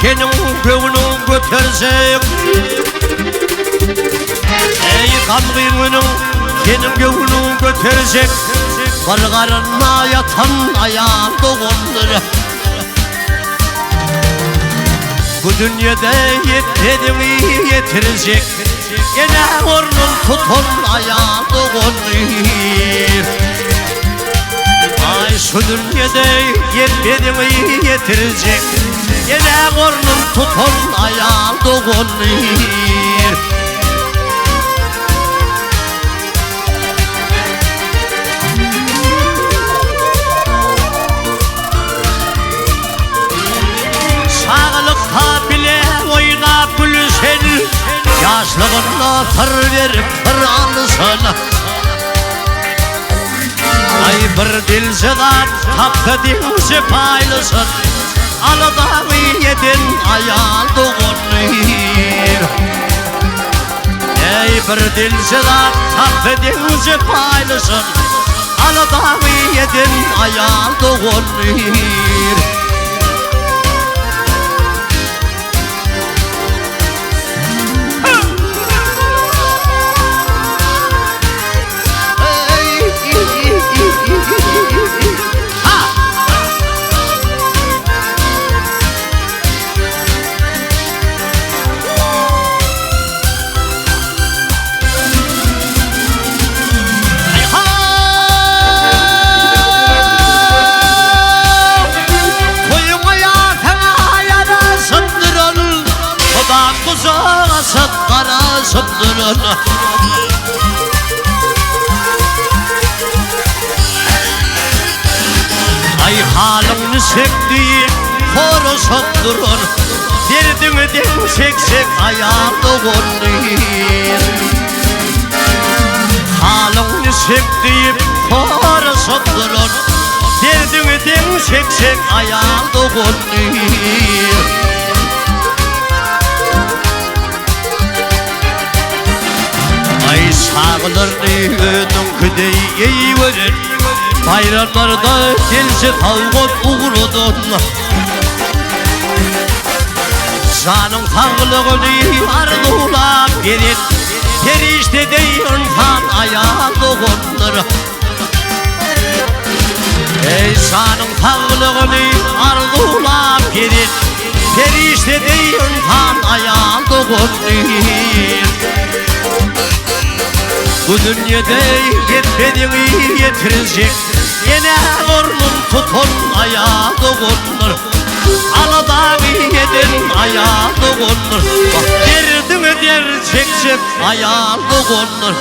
senin göğünü götersek, ey kamgınının senin göğünü götersek, var karnına yatan ayağın doğundur. Bu dünyada yetmediğini yetirecek, gene ornun tutun ayağın doğundur. Ay şu dünyada yetmediğini yetirecek, gene ornun tutun ayağın doğundur. Sağlıkta bile oynap gülüşen, yaşlığında tır verip tır alsın. Ay bir dilsedat taptı dilse paylasın, alıdağı yedin ayağın doğunur. Ey bir dilsedat taptı dilse paylasın, alıdağı yedin ayağın doğunur. Ay halını sektiğim korusun durun, derdini çeksek ayağın doğunur. Halını sektiğim korusun durun, derdini çeksek ayağın doğunur. Ay sağlarının küdeyi verin, bayramlarda gelse kavgat uğrudun. Canın sağlığını arzulap verin, perişte deyin kan ayağın doğundur. Ey canın sağlığını arzulap verin, perişte deyin kan ayağın doğundur. Bu dünyada yetmediğini yetirecek, yine ornun tutun ayağı doğunur. Alıdağı yedin ayağı doğunur. Bak derdini der çekecek ayağı doğunur.